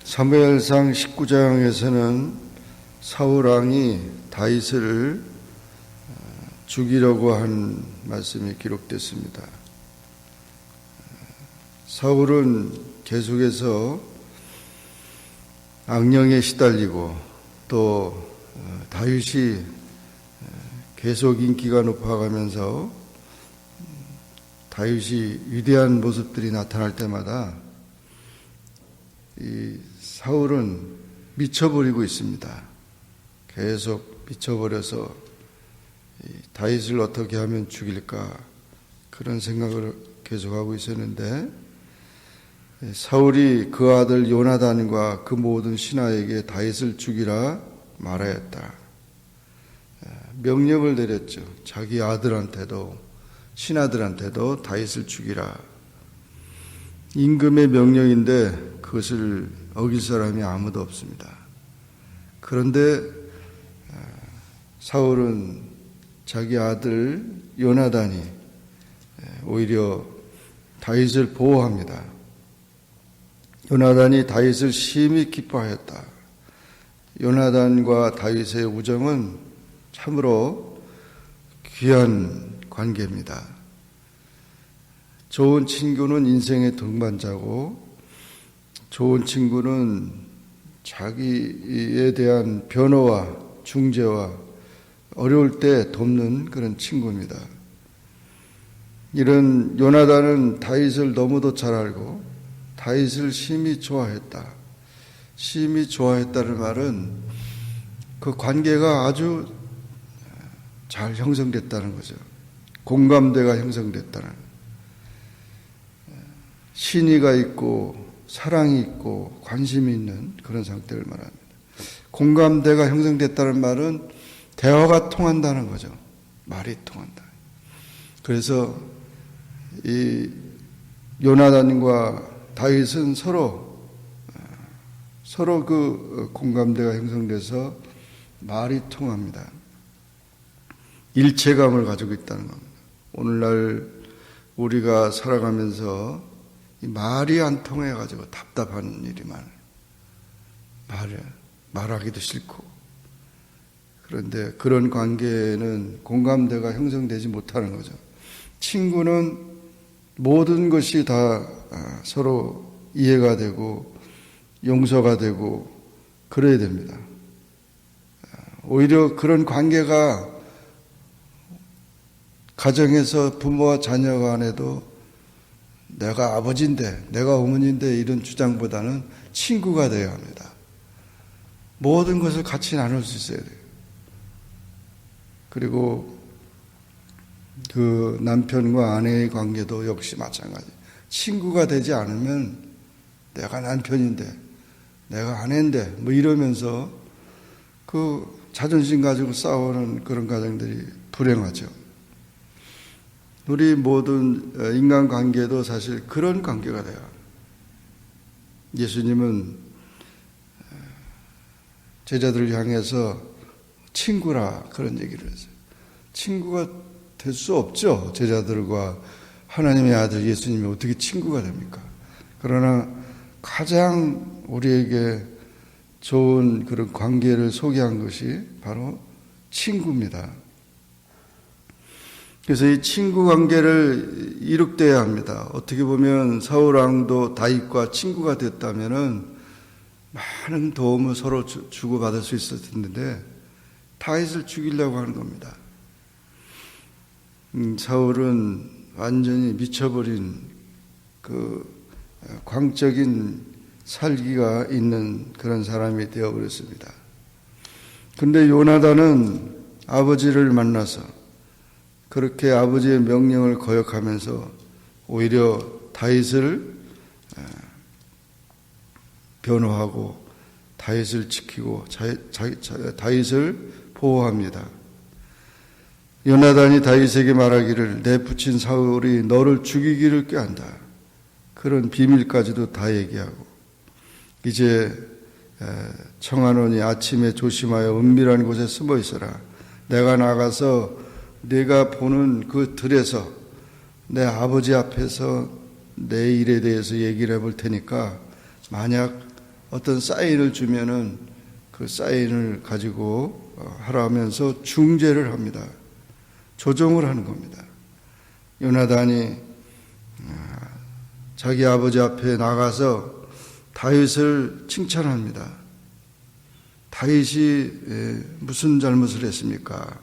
사무엘상 19장에서는 사울 왕이 다윗을 죽이려고 한 말씀이 기록됐습니다. 사울은 계속해서 악령에 시달리고 또 다윗이 계속 인기가 높아가면서 다윗이 위대한 모습들이 나타날 때마다 이 사울은 미쳐버리고 있습니다. 계속 미쳐버려서 다윗을 어떻게 하면 죽일까 그런 생각을 계속하고 있었는데, 사울이 그 아들 요나단과 그 모든 신하에게 다윗을 죽이라 말하였다. 명령을 내렸죠. 자기 아들한테도 신하들한테도 다윗을 죽이라. 임금의 명령인데 그것을 어길 사람이 아무도 없습니다. 그런데 사울은 자기 아들 요나단이 오히려 다윗을 보호합니다. 요나단이 다윗을 심히 기뻐하였다. 요나단과 다윗의 우정은 참으로 귀한 관계입니다. 좋은 친구는 인생의 동반자고, 좋은 친구는 자기에 대한 변호와 중재와 어려울 때 돕는 그런 친구입니다. 이런 요나단은 다윗을 너무도 잘 알고 다윗을 심히 좋아했다. 심히 좋아했다는 말은 그 관계가 아주 잘 형성됐다는 거죠. 공감대가 형성됐다는, 신의가 있고 사랑이 있고 관심이 있는 그런 상태를 말합니다. 공감대가 형성됐다는 말은 대화가 통한다는 거죠. 말이 통한다. 그래서 이 요나단과 다윗은 서로 그 공감대가 형성돼서 말이 통합니다. 일체감을 가지고 있다는 겁니다. 오늘날 우리가 살아가면서 이 말이 안 통해가지고 답답한 일이 많아요. 말하기도 싫고. 그런데 그런 관계는 공감대가 형성되지 못하는 거죠. 친구는 모든 것이 다 서로 이해가 되고 용서가 되고 그래야 됩니다. 오히려 그런 관계가 가정에서 부모와 자녀 간에도 내가 아버지인데 내가 어머니인데 이런 주장보다는 친구가 되어야 합니다. 모든 것을 같이 나눌 수 있어야 돼요. 그리고 그 남편과 아내의 관계도 역시 마찬가지. 친구가 되지 않으면 내가 남편인데 내가 아내인데 뭐 이러면서 그 자존심 가지고 싸우는 그런 가정들이 불행하죠. 우리 모든 인간관계도 사실 그런 관계가 돼요. 예수님은 제자들을 향해서 친구라 그런 얘기를 했어요. 친구가 될 수 없죠. 제자들과 하나님의 아들 예수님이 어떻게 친구가 됩니까? 그러나 가장 우리에게 좋은 그런 관계를 소개한 것이 바로 친구입니다. 그래서 이 친구 관계를 이룩돼야 합니다. 어떻게 보면 사울 왕도 다윗과 친구가 됐다면은 많은 도움을 서로 주고받을 수 있었을 텐데 다윗을 죽이려고 하는 겁니다. 사울은 완전히 미쳐버린 그 광적인 살기가 있는 그런 사람이 되어버렸습니다. 근데 요나단은 아버지를 만나서 그렇게 아버지의 명령을 거역하면서 오히려 다윗을 변호하고 다윗을 지키고 다윗을 보호합니다. 요나단이 다윗에게 말하기를 내 부친 사울이 너를 죽이기를 꾀한다. 그런 비밀까지도 다 얘기하고 이제 청하노니 아침에 조심하여 은밀한 곳에 숨어 있어라. 내가 나가서 네가 보는 그 들에서 내 아버지 앞에서 내 일에 대해서 얘기를 해볼 테니까 만약 어떤 사인을 주면은 그 사인을 가지고 하라면서 중재를 합니다. 조정을 하는 겁니다. 요나단이 자기 아버지 앞에 나가서 다윗을 칭찬합니다. 다윗이 무슨 잘못을 했습니까?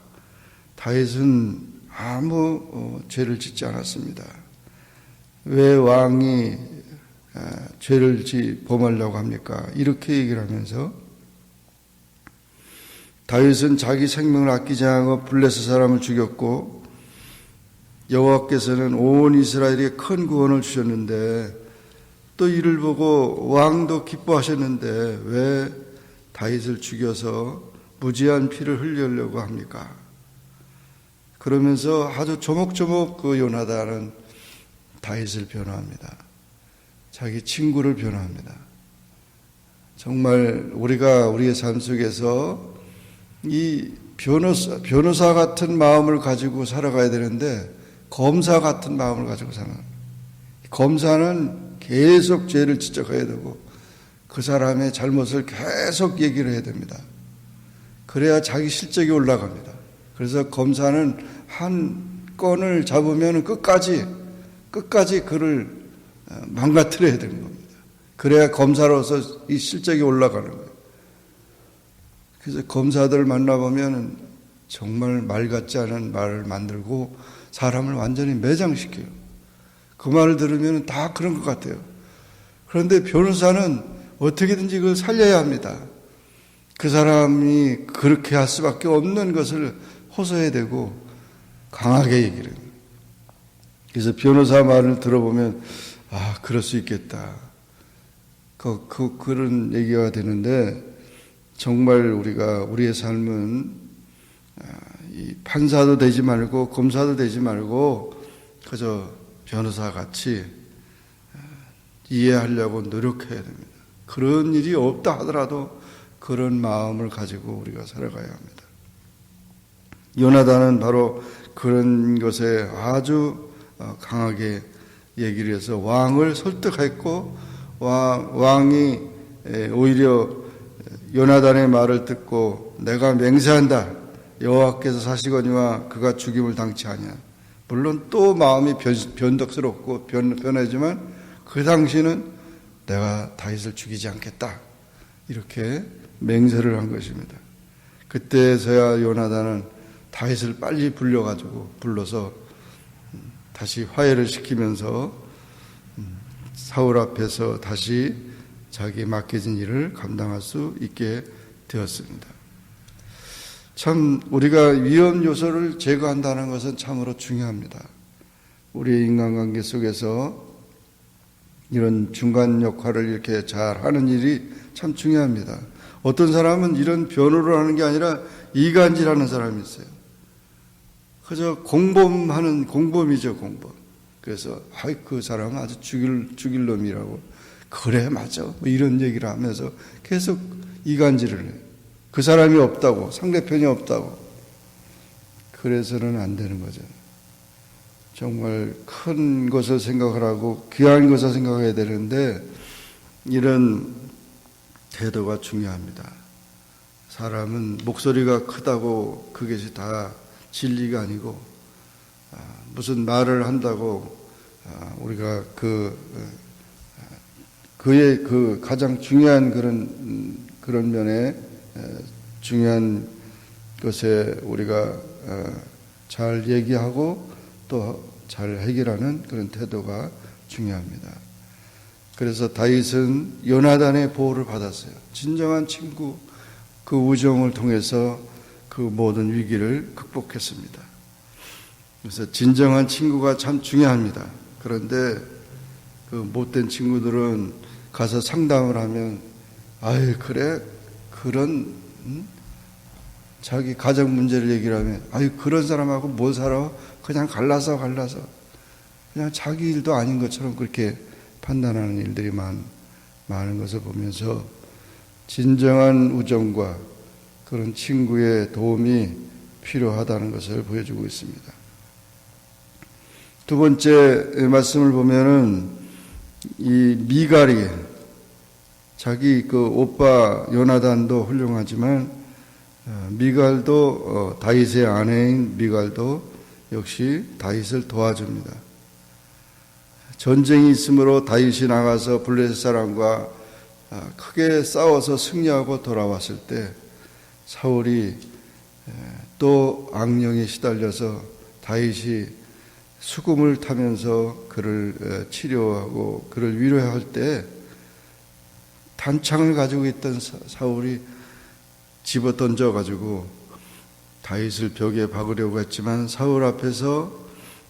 다윗은 아무 죄를 짓지 않았습니다. 왜 왕이 죄를 범하려고 합니까? 이렇게 얘기를 하면서 다윗은 자기 생명을 아끼지 않고 블레셋 사람을 죽였고 여호와께서는 온 이스라엘에 큰 구원을 주셨는데 또 이를 보고 왕도 기뻐하셨는데 왜 다윗을 죽여서 무지한 피를 흘리려고 합니까? 그러면서 아주 조목조목 그 요나단은 다윗을 변호합니다. 자기 친구를 변호합니다. 정말 우리가 우리의 삶 속에서 이 변호사 같은 마음을 가지고 살아가야 되는데 검사 같은 마음을 가지고 사는 거예요. 검사는 계속 죄를 지적해야 되고 그 사람의 잘못을 계속 얘기를 해야 됩니다. 그래야 자기 실적이 올라갑니다. 그래서 검사는 한 건을 잡으면 끝까지 그를 망가뜨려야 되는 겁니다. 그래야 검사로서 이 실적이 올라가는 거예요. 그래서 검사들 만나보면 정말 말 같지 않은 말을 만들고 사람을 완전히 매장시켜요. 그 말을 들으면 다 그런 것 같아요. 그런데 변호사는 어떻게든지 그걸 살려야 합니다. 그 사람이 그렇게 할 수밖에 없는 것을 호소해야 되고 강하게 얘기를 해요. 그래서 변호사 말을 들어보면 그럴 수 있겠다. 그런 얘기가 되는데 정말 우리가 우리의 삶은 이 판사도 되지 말고 검사도 되지 말고 그저 변호사 같이 이해하려고 노력해야 됩니다. 그런 일이 없다 하더라도 그런 마음을 가지고 우리가 살아가야 합니다. 요나단은 바로 그런 것에 아주 강하게 얘기를 해서 왕을 설득했고 왕이 오히려 요나단의 말을 듣고 내가 맹세한다. 여호와께서 사시거니와 그가 죽임을 당치 아니하. 물론 또 마음이 변덕스럽고 변하지만 그 당시는 내가 다윗을 죽이지 않겠다. 이렇게 맹세를 한 것입니다. 그때서야 요나단은 다윗을 빨리 불러서 다시 화해를 시키면서 사울 앞에서 다시 자기 맡겨진 일을 감당할 수 있게 되었습니다. 참 우리가 위험 요소를 제거한다는 것은 참으로 중요합니다. 우리의 인간관계 속에서 이런 중간 역할을 이렇게 잘 하는 일이 참 중요합니다. 어떤 사람은 이런 변호를 하는 게 아니라 이간질하는 사람이 있어요. 그저 공범이죠, 공범. 그래서 그 사람은 아주 죽일 놈이라고. 그래, 맞아. 뭐 이런 얘기를 하면서 계속 이간질을 해요. 그 사람이 없다고, 상대편이 없다고. 그래서는 안 되는 거죠. 정말 큰 것을 생각을 하고 귀한 것을 생각해야 되는데 이런 태도가 중요합니다. 사람은 목소리가 크다고 그것이 다 진리가 아니고 무슨 말을 한다고 우리가 그의 그 가장 중요한 그런 면에 중요한 것에 우리가 잘 얘기하고 또 잘 해결하는 그런 태도가 중요합니다. 그래서 다윗은 요나단의 보호를 받았어요. 진정한 친구, 그 우정을 통해서 그 모든 위기를 극복했습니다. 그래서 진정한 친구가 참 중요합니다. 그런데 그 못된 친구들은 가서 상담을 하면 그래 그런 자기 가정 문제를 얘기를 하면 그런 사람하고 뭐 살아? 그냥 갈라서 그냥 자기 일도 아닌 것처럼 그렇게 판단하는 일들이 많은 것을 보면서 진정한 우정과 그런 친구의 도움이 필요하다는 것을 보여주고 있습니다. 두 번째 말씀을 보면은 이 미갈이 자기 그 오빠 요나단도 훌륭하지만 미갈도 다윗의 아내인 미갈도 역시 다윗을 도와줍니다. 전쟁이 있으므로 다윗이 나가서 블레셋 사람과 크게 싸워서 승리하고 돌아왔을 때 사울이 또 악령에 시달려서 다윗이 수금을 타면서 그를 치료하고 그를 위로할 때 단창을 가지고 있던 사울이 집어 던져가지고 다윗을 벽에 박으려고 했지만 사울 앞에서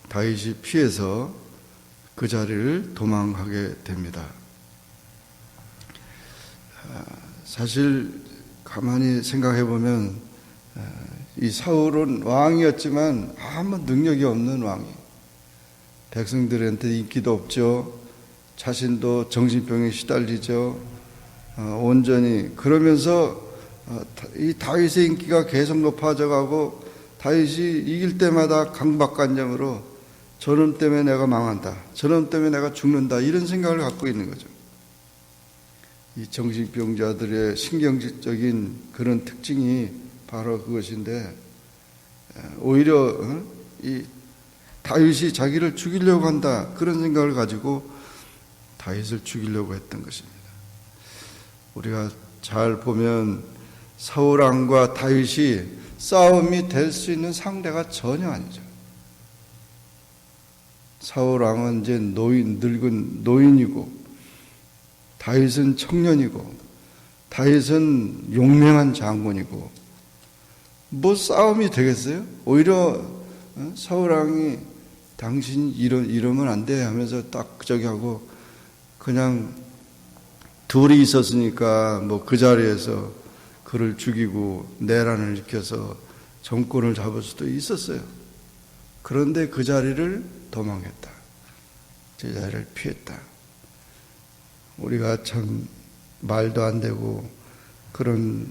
다윗이 피해서 그 자리를 도망하게 됩니다. 사실 가만히 생각해 보면 이 사울은 왕이었지만 아무 능력이 없는 왕이에요. 백성들한테 인기도 없죠. 자신도 정신병에 시달리죠. 온전히 그러면서 이 다윗의 인기가 계속 높아져 가고 다윗이 이길 때마다 강박관념으로 저놈 때문에 내가 망한다, 저놈 때문에 내가 죽는다, 이런 생각을 갖고 있는 거죠. 이 정신병자들의 신경질적인 그런 특징이 바로 그것인데, 오히려 이 다윗이 자기를 죽이려고 한다, 그런 생각을 가지고 다윗을 죽이려고 했던 것입니다. 우리가 잘 보면 사울 왕과 다윗이 싸움이 될 수 있는 상대가 전혀 아니죠. 사울 왕은 이제 늙은 노인이고, 다윗은 청년이고, 다윗은 용맹한 장군이고, 뭐 싸움이 되겠어요? 오히려 사울 왕이 당신 이러면 안 돼 하면서 딱 저기 하고, 그냥 둘이 있었으니까 뭐 그 자리에서 그를 죽이고 내란을 일으켜서 정권을 잡을 수도 있었어요. 그런데 그 자리를 도망했다. 제 자리를 피했다. 우리가 참 말도 안 되고 그런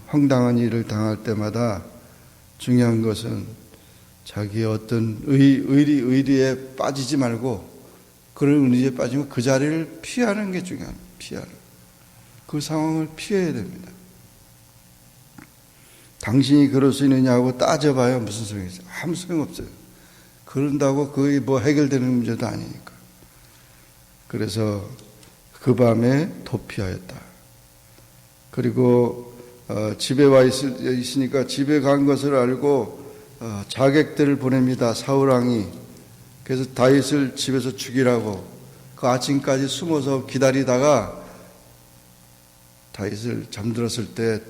황당한 일을 당할 때마다 중요한 것은 자기의 어떤 의리에 빠지지 말고, 그런 의리에 빠지면 그 자리를 피하는 게 중요합니다. 그 상황을 피해야 됩니다. 당신이 그럴 수 있느냐고 따져봐야 무슨 소용이 있어요? 아무 소용없어요. 그런다고 거의 뭐 해결되는 문제도 아니니까. 그래서 그 밤에 도피하였다. 그리고 집에 와 있으니까 집에 간 것을 알고 자객들을 보냅니다. 사울 왕이. 그래서 다윗을 집에서 죽이라고 그 아침까지 숨어서 기다리다가 다윗을 잠들었을 때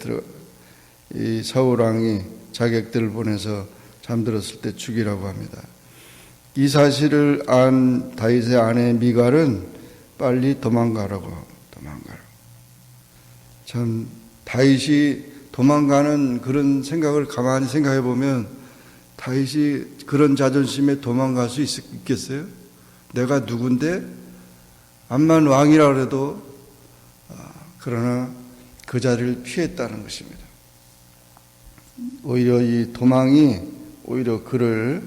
이 사울 왕이 자객들을 보내서 잠들었을 때 죽이라고 합니다. 이 사실을 안 다윗의 아내 미갈은 빨리 도망가라고. 참 다윗이 도망가는 그런 생각을 가만히 생각해 보면, 다윗이 그런 자존심에 도망갈 수 있겠어요? 내가 누군데? 암만 왕이라 그래도. 그러나 그 자리를 피했다는 것입니다. 오히려 이 도망이 오히려 그를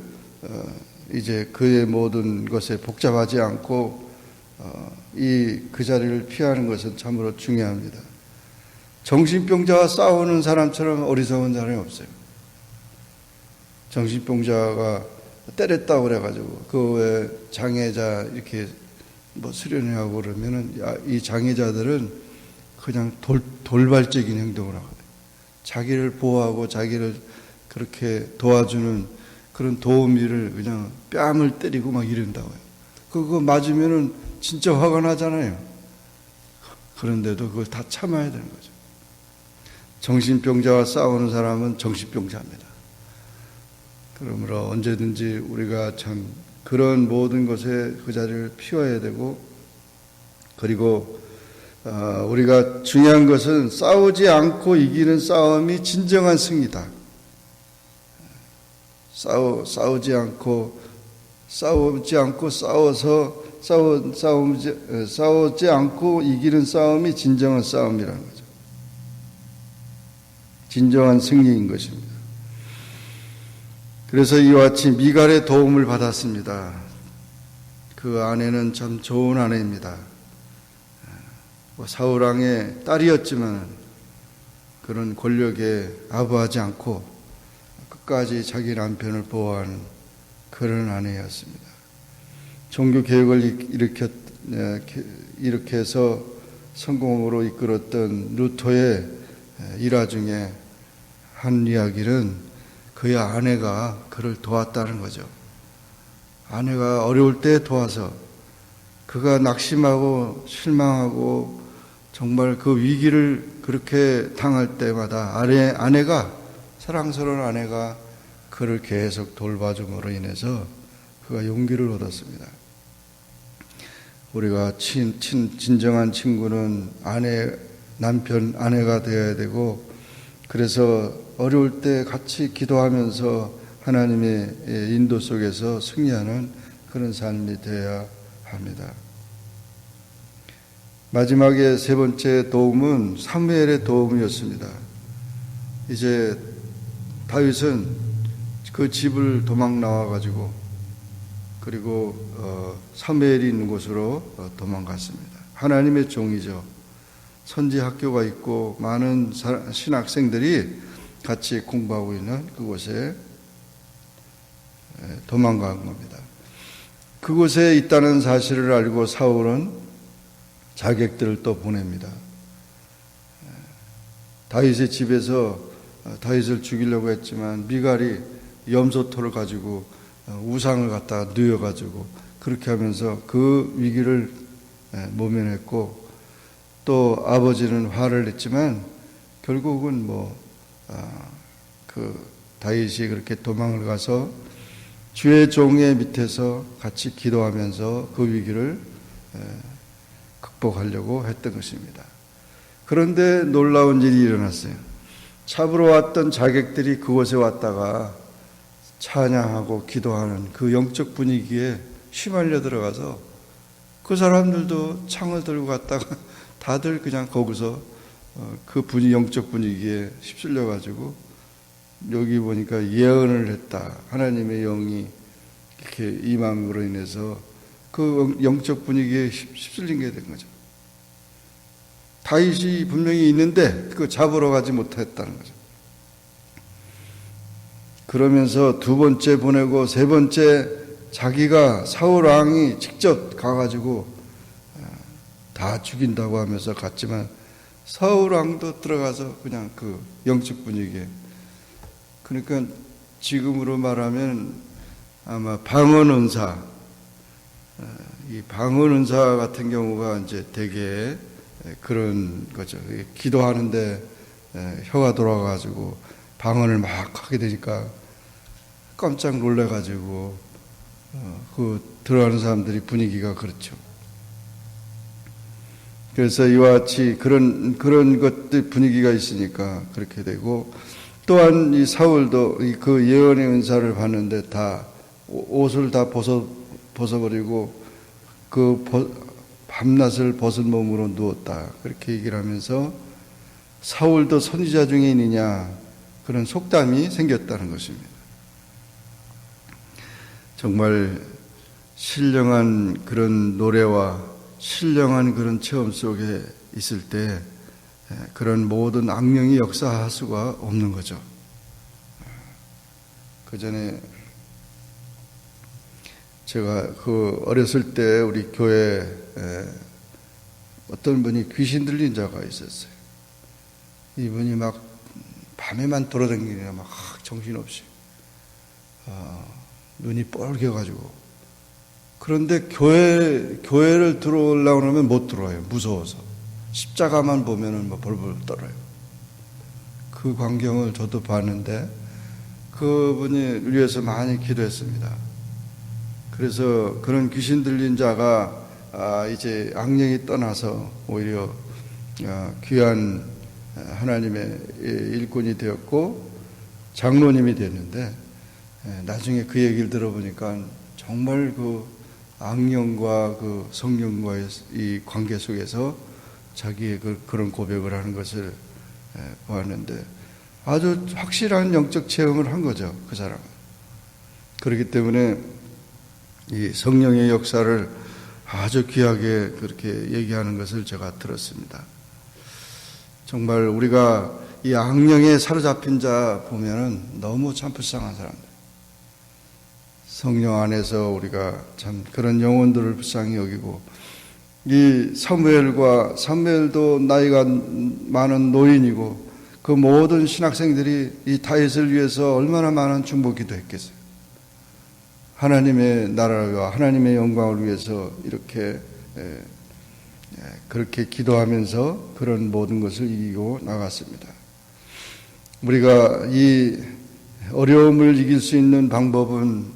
이제 그의 모든 것에 복잡하지 않고 그 자리를 피하는 것은 참으로 중요합니다. 정신병자와 싸우는 사람처럼 어리석은 사람이 없어요. 정신병자가 때렸다고 그래가지고 그 외 장애자 이렇게 뭐 수련회하고 그러면은 이 장애자들은 그냥 돌발적인 행동을 하거든요. 자기를 보호하고 자기를 그렇게 도와주는 그런 도우미를 그냥 뺨을 때리고 막 이런다고요. 그거 맞으면은 진짜 화가 나잖아요. 그런데도 그걸 다 참아야 되는 거죠. 정신병자와 싸우는 사람은 정신병자입니다. 그러므로 언제든지 우리가 참 그런 모든 것에 그 자리를 피워야 되고, 그리고 우리가 중요한 것은 싸우지 않고 이기는 싸움이 진정한 승리다. 싸우지 않고 싸우지 않고 이기는 싸움이 진정한 싸움이라는 거죠. 진정한 승리인 것입니다. 그래서 이와 같이 미갈의 도움을 받았습니다. 그 아내는 참 좋은 아내입니다. 사울 왕의 딸이었지만 그런 권력에 아부하지 않고 끝까지 자기 남편을 보호하는 그런 아내였습니다. 종교 개혁을 일으켜서 성공으로 이끌었던 루터의 일화 중에 한 이야기는 그의 아내가 그를 도왔다는 거죠. 아내가 어려울 때 도와서 그가 낙심하고 실망하고 정말 그 위기를 그렇게 당할 때마다 아내가 사랑스러운 아내가 그를 계속 돌봐줌으로 인해서 그가 용기를 얻었습니다. 우리가 진정한 친구는 아내가 되어야 되고, 그래서 어려울 때 같이 기도하면서 하나님의 인도 속에서 승리하는 그런 삶이 되어야 합니다. 마지막에 세 번째 도움은 사무엘의 도움이었습니다. 이제 다윗은 그 집을 도망 나와가지고 그리고 사무엘이 있는 곳으로 도망갔습니다. 하나님의 종이죠. 선지 학교가 있고 많은 신학생들이 같이 공부하고 있는 그곳에 도망간 겁니다. 그곳에 있다는 사실을 알고 사울은 자객들을 또 보냅니다. 다윗의 집에서 다윗을 죽이려고 했지만 미갈이 염소토를 가지고 우상을 갖다가 뉘어가지고 그렇게 하면서 그 위기를 모면했고, 또 아버지는 화를 냈지만 결국은 그 다윗이 그렇게 도망을 가서 주의 종의 밑에서 같이 기도하면서 그 위기를 극복하려고 했던 것입니다. 그런데 놀라운 일이 일어났어요. 잡으러 왔던 자객들이 그곳에 왔다가 찬양하고 기도하는 그 영적 분위기에 휘말려 들어가서 그 사람들도 창을 들고 갔다가 다들 그냥 거기서 그 영적 분위기에 휩쓸려 가지고, 여기 보니까 예언을 했다. 하나님의 영이 이렇게 임함으로 인해서 그 영적 분위기에 휩쓸린 게 된 거죠. 다윗이 분명히 있는데 그거 잡으러 가지 못했다는 거죠. 그러면서 두 번째 보내고 세 번째 자기가 사울 왕이 직접 가가지고 다 죽인다고 하면서 갔지만 사울 왕도 들어가서 그냥 그 영적 분위기에, 그러니까 지금으로 말하면 아마 방언은사, 이 방언은사 같은 경우가 이제 되게 그런 거죠. 기도하는데 혀가 돌아가지고 방언을 막 하게 되니까 깜짝 놀래가지고 그 들어가는 사람들이 분위기가 그렇죠. 그래서 이와 같이 그런 것들 분위기가 있으니까 그렇게 되고, 또한 이 사울도 그 예언의 은사를 받는데 다 옷을 다 벗어버리고 그 밤낮을 벗은 몸으로 누웠다, 그렇게 얘기를 하면서 사울도 선지자 중에 있느냐, 그런 속담이 생겼다는 것입니다. 정말 신령한 그런 노래와 신령한 그런 체험 속에 있을 때 그런 모든 악령이 역사할 수가 없는 거죠. 그 전에 제가 그 어렸을 때 우리 교회에 어떤 분이 귀신 들린 자가 있었어요. 이분이 막 밤에만 돌아다니냐, 막 정신없이 눈이 뻘개가지고. 그런데 교회를 들어오려고 하면 못 들어와요. 무서워서. 십자가만 보면은 벌벌 떨어요. 그 광경을 저도 봤는데 그분이 위해서 많이 기도했습니다. 그래서 그런 귀신 들린 자가 이제 악령이 떠나서 오히려 귀한 하나님의 일꾼이 되었고 장로님이 됐는데, 나중에 그 얘기를 들어보니까 정말 그 악령과 그 성령과의 이 관계 속에서 자기의 그런 고백을 하는 것을 보았는데 아주 확실한 영적 체험을 한 거죠, 그 사람은. 그렇기 때문에 이 성령의 역사를 아주 귀하게 그렇게 얘기하는 것을 제가 들었습니다. 정말 우리가 이 악령에 사로잡힌 자 보면은 너무 참 불쌍한 사람들. 성령 안에서 우리가 참 그런 영혼들을 불쌍히 여기고, 이 사무엘도 나이가 많은 노인이고 그 모든 신학생들이 이 다윗을 위해서 얼마나 많은 중보 기도했겠어요. 하나님의 나라와 하나님의 영광을 위해서 이렇게 그렇게 기도하면서 그런 모든 것을 이기고 나갔습니다. 우리가 이 어려움을 이길 수 있는 방법은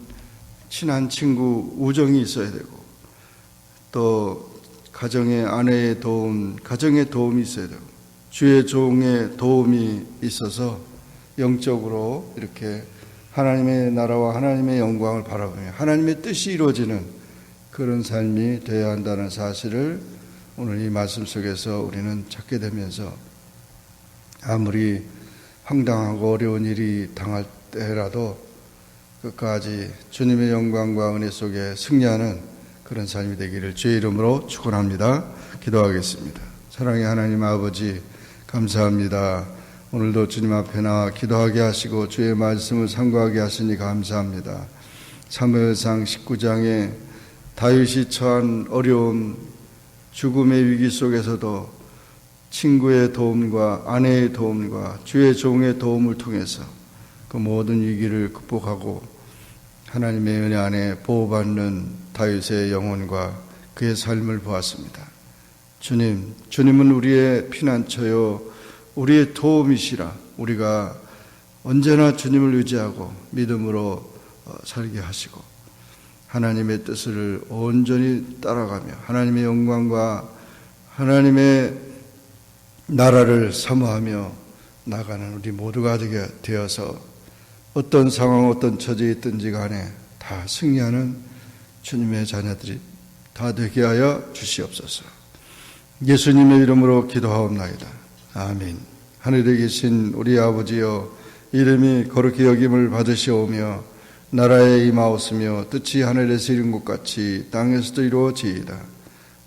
친한 친구 우정이 있어야 되고, 또 가정의 아내의 도움, 가정의 도움이 있어야 되고, 주의 종의 도움이 있어서 영적으로 이렇게 하나님의 나라와 하나님의 영광을 바라보며 하나님의 뜻이 이루어지는 그런 삶이 되어야 한다는 사실을 오늘 이 말씀 속에서 우리는 찾게 되면서, 아무리 황당하고 어려운 일이 당할 때라도 끝까지 주님의 영광과 은혜 속에 승리하는 그런 삶이 되기를 주의 이름으로 축원합니다. 기도하겠습니다. 사랑의 하나님 아버지, 감사합니다. 오늘도 주님 앞에 나와 기도하게 하시고 주의 말씀을 상고하게 하시니 감사합니다. 사무엘상 19장에 다윗이 처한 어려움, 죽음의 위기 속에서도 친구의 도움과 아내의 도움과 주의 종의 도움을 통해서 그 모든 위기를 극복하고 하나님의 은혜 안에 보호받는 다윗의 영혼과 그의 삶을 보았습니다. 주님은 우리의 피난처요 우리의 도움이시라. 우리가 언제나 주님을 의지하고 믿음으로 살게 하시고 하나님의 뜻을 온전히 따라가며 하나님의 영광과 하나님의 나라를 사모하며 나가는 우리 모두가 되어서 어떤 상황, 어떤 처지에 있든지 간에 다 승리하는 주님의 자녀들이 다 되게 하여 주시옵소서. 예수님의 이름으로 기도하옵나이다. 아멘. 하늘에 계신 우리 아버지여, 이름이 거룩히 여김을 받으시오며 나라에 임하옵으며 뜻이 하늘에서 이룬 것 같이 땅에서도 이루어지이다.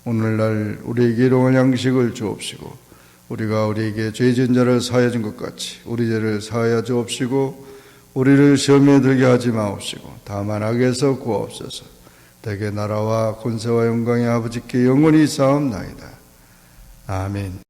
오늘날 우리에게 일용할 양식을 주옵시고 우리가 우리에게 죄 지은 자를 사하여 준 것 같이 우리 죄를 사하여 주옵시고 우리를 시험에 들게 하지 마옵시고 다만 악에서 구하옵소서. 대개 나라와 권세와 영광의 아버지께 영원히 싸움나이다. 아멘.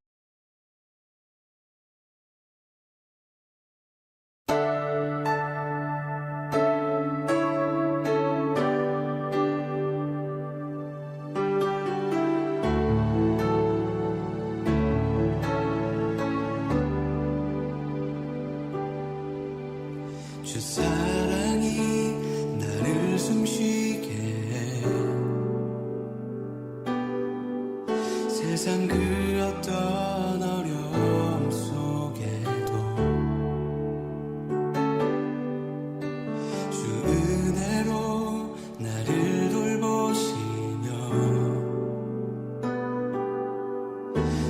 주 사랑이 나를 숨쉬게 해. 세상 그 어떤 어려움 속에도 주 은혜로 나를 돌보시며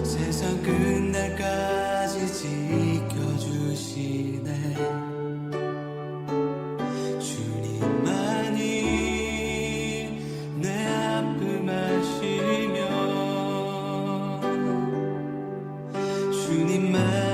세상 끝날까지 지켜주시네. 주님만